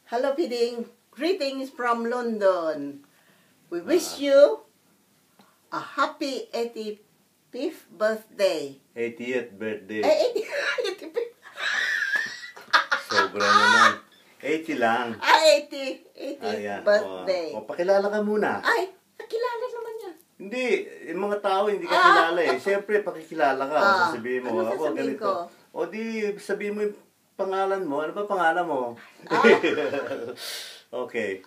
Hello, Piding. Greetings from London. We wish you a happy 85th birthday. 80th birthday. 85th. Sobra naman. 80 lang. 80th Ayan. birthday. O, pakilala ka muna. Ay, nakilala naman niya. Hindi, yung mga tao hindi ka kilala eh. Siyempre, pakikilala ka. O, sasabihin mo, ano ako sasabihin ganito. ko? O di, sabihin mo yung pangalan mo. Ano ba pangalan mo? Okay.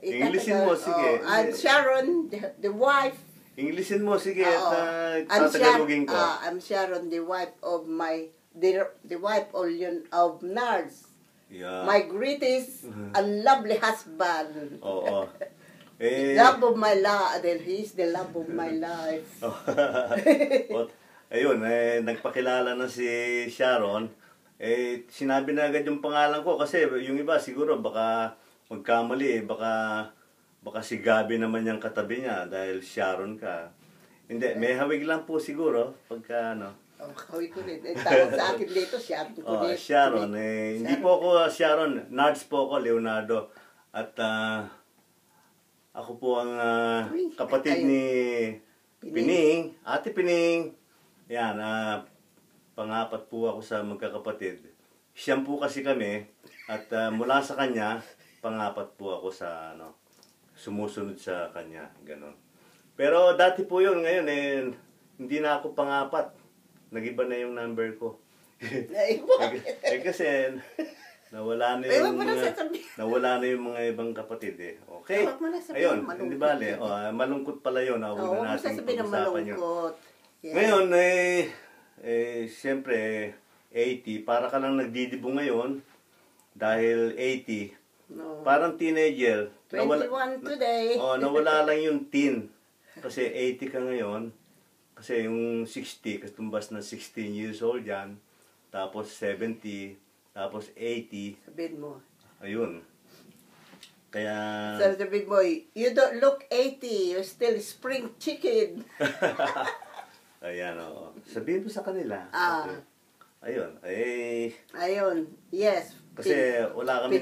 Englishin mo, sige. I'm Sharon, the wife. Englishin mo, sige. At I'm tatagalogin ko. I'm Sharon, the wife of the wife of Nards. Yeah. My greatest and lovely husband. Oo. Love of my life. He's the love of my life. Ayun, nagpakilala na si Sharon. Sinabi na agad yung pangalan ko kasi yung iba siguro baka magkamali, baka si Gabi naman yung katabi niya dahil Sharon ka. Hindi, may hawig lang po siguro pagka ano. Hawig ko rin. Tawag sa akin dito, Sharon ko rin. Sharon. Hindi po ako Sharon, Nards po ako, Leonardo. At ako po ang kapatid ni Pining, Ate Pining. Yan, pangapat po ako sa magkakapatid. Siyam po kasi kami at mula sa kanya, pangapat po ako sa sumusunod sa kanya, ganun. Pero dati po yun, ngayon hindi na ako pangapat. Nagiba na yung number ko. Kasi nawala na yung mga ibang kapatid eh. Okay. Ayun, hindi bale. Malungkot pala yun. Huwag na natin pag-usapan yun. Yeah. Ngayon, siyempre, 80. Para ka lang nagdidibo ngayon dahil 80. No. Parang teenager. 21 today. Nawala lang yung teen. Kasi 80 ka ngayon. Kasi yung 60, katumbas na 16 years old yan. Tapos 70. Tapos 80. Sabihin mo. Ayun. Kaya... Sabihin mo, you don't look 80. You're still spring chicken. Ayan, oo. Sabihin mo sa kanila. Okay. Ayun. Ayun. Yes. Kasi wala kami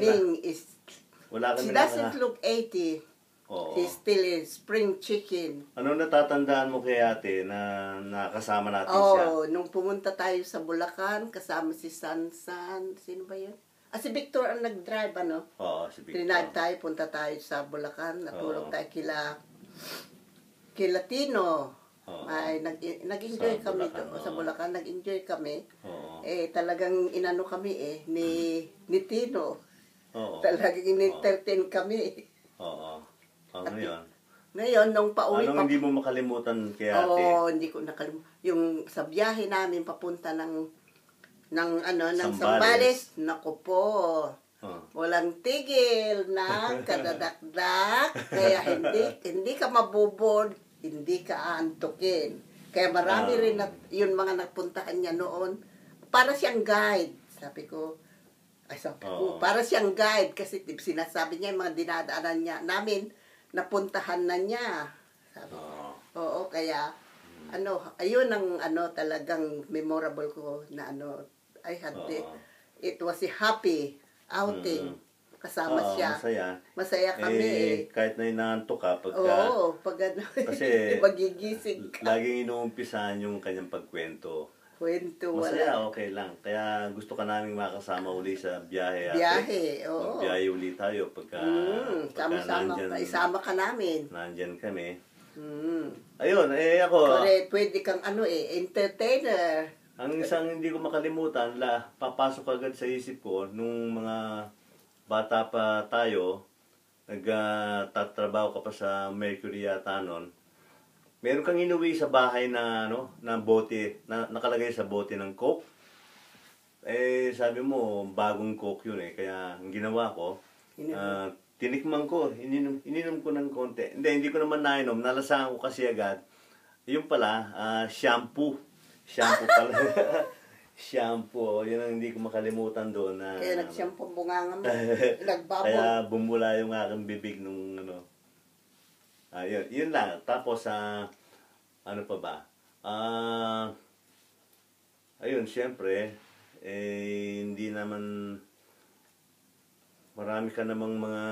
she doesn't look 80. Oo. She's still a spring chicken. Ano natatandaan mo kay ate na nakasama natin siya? Nung pumunta tayo sa Bulacan, kasama si Sansan. Sino ba yun? Si Victor ang nag-drive, ano? Oo, si Victor. Trinad tayo, punta tayo sa Bulacan. Natulog tayo kila Tino. Ay, nag-enjoy kami sa Bulacan. Nag-enjoy kami. Talagang inano kami ni Tino. Talagang in-entertain kami. Ngayon, nung pauwi Anong hindi mo makalimutan kay ate? Hindi ko nakalimutan. Yung sa biyahe namin papunta ng Zambales, naku po. Walang tigil na kadadakdak. Kaya hindi ka mabubod, hindi ka aantukin. Kaya marami rin yung mga nagpuntahan niya noon. Para siyang guide. Sabi ko, para siyang guide. Kasi sinasabi niya yung mga dinadaanan niya namin, napuntahan na niya. Sabi ko, kaya, ayun ang talagang memorable ko na it was a happy outing. Kasama siya. Masaya kami kahit na inaantok ka kasi magigising ka. Laging inuumpisahan yung kanyang pagkwento. Masaya, okay lang. Kaya gusto ka namin makasama uli sa biyahe. Magbiyahe uli tayo pagka isama ka namin. Nandyan kami. Ayun, ako. Pwede kang entertainer. Ang isang hindi ko makalimutan, papasok agad sa isip ko, nung mga bata pa tayo, nagtatrabaho ka pa sa Mercury yata nun, meron kang inuwi sa bahay na bote, nakalagay sa bote ng Coke. Sabi mo, bagong Coke yun kaya ang ginawa ko, tinikman ko, ininom ko ng konti. Hindi ko naman nainom, nalasahan ko kasi agad. Yung pala, shampoo. Shampoo pala. Shampoo. Yun ang hindi ko makalimutan doon. Kaya nag-shampoo bunganga mo. Nagbabol. Kaya bumula yung aking bibig nung yun lang. Tapos, ano pa ba? Ayun, syempre, hindi naman marami ka namang mga,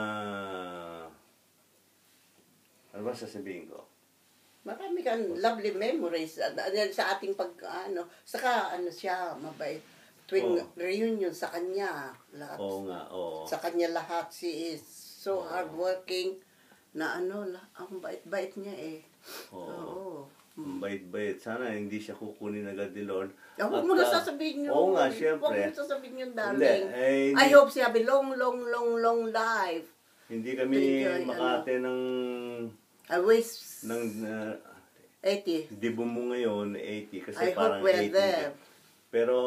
ano ba sasabihin ko? Marami kang lovely memories sa ating saka siya, mabait. Tuwing reunion sa kanya, lahat. Oo nga, oo. Sa kanya lahat, she is so hardworking na ang bait-bait niya eh. Oo. Bait-bait. Sana hindi siya kukunin agad ni Lord. Huwag mo na sasabihin yun. Oo nga, syempre. Huwag mo sasabihin yun, darling. Hindi, I hope she have a long life. Hindi kami makate ng... I wish... ng 80. Dibo mo ngayon, 80. Kasi I parang hope we're 80. there. Pero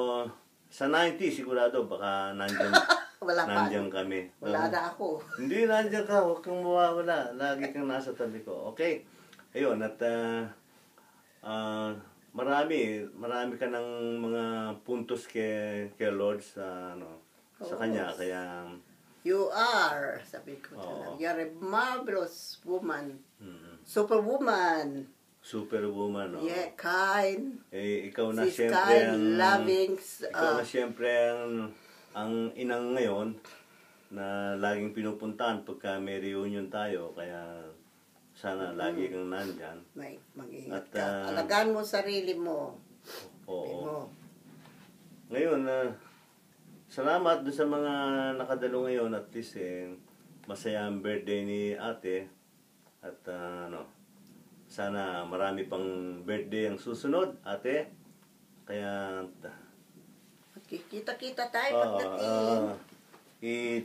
sa 90, sigurado, baka nandyan, nandyan kami. Wala na ako. Hindi, nandyan ka. Huwag kang mawawala. Lagi kang nasa tabi ko. Okay? Ayun, at marami ka ng mga puntos kay Lord sa kanya. Kaya you are, sabi ko talaga, you're a marvelous woman. Superwoman. Superwoman, no? Yeah, kind. Ikaw na She's siyempre kind, loving. Ikaw na siyempre ang inang ngayon na laging pinupuntahan pagka may reunion tayo. Kaya sana lagi kang nandyan. Mag-ingat ka. Alagaan mo sarili mo. Oo. Ngayon, salamat doon sa mga nakadalo ngayon. At least, masaya ang birthday ni ate. At sana marami pang birthday ang susunod, ate. Kaya kita-kita tayo pagdating.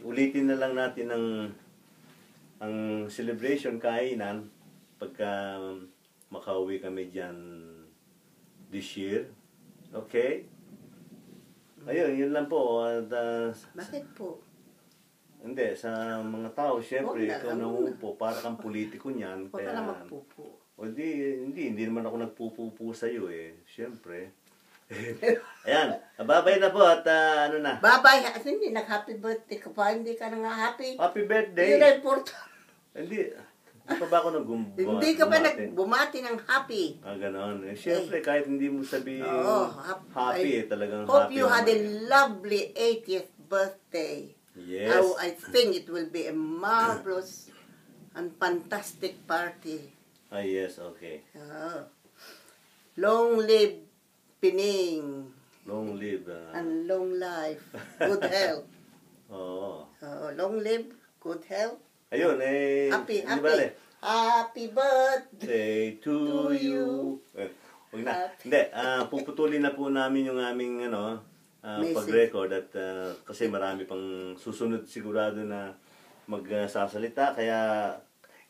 Ulitin na lang natin ang celebration, kainan, pagka makauwi kami dyan this year. Okay? Ayun, yun lang po. Bakit po? Hindi, sa mga tao, syempre, ikaw na umupo, para kang politiko niyan. Huwag ka na magpupo. Hindi naman ako nagpupupo sa'yo eh. Syempre. Ayan, babay na po at na. Babay, hindi, nag-happy birthday ka pa, hindi ka na nga happy. Happy birthday. Yun ang important. Hindi pa ba ako nagbumati? Hindi ka pa nagbumati ng happy. Ganon. Syempre, kahit hindi mo sabihin happy, talagang hope happy. You had a lovely 80th birthday. Yes. I think it will be a marvelous and fantastic party. Yes, okay. Long live Pining. Long live. And long life. Good health. Long live, good health. Ayun, happy birthday to you. Huwag na. Hindi, puputulin na po namin yung aming pag-record at kasi marami pang susunod sigurado na magsasalita. Kaya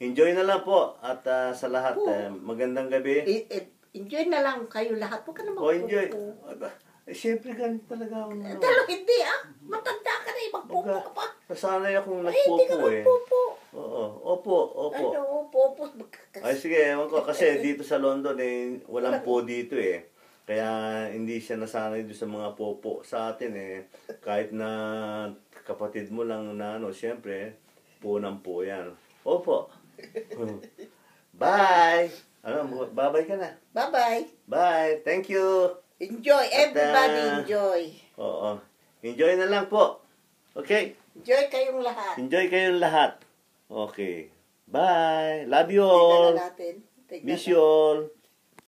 enjoy na lang po at sa lahat, magandang gabi. Enjoy na lang kayo lahat. Huwag ka na magpupo. Enjoy. Siyempre ganito talaga ako. Hindi matanda ka na magpupo ka pa. Nasanay akong nagpupo hindi ka magpupo. Opo. Opo. Ay sige, ewan ko. Kasi dito sa London walang po dito eh. Kaya hindi siya nasanay doon sa mga popo sa atin eh. Kahit na kapatid mo lang na siyempre, po ng po yan. Opo. Bye! Bye-bye ka na. Bye-bye. Bye. Thank you. Enjoy. Everybody enjoy. Oo. Enjoy na lang po. Okay? Enjoy kayong lahat. Enjoy kayong lahat. Okay. Bye. Love you all. Tignan natin. Miss you all.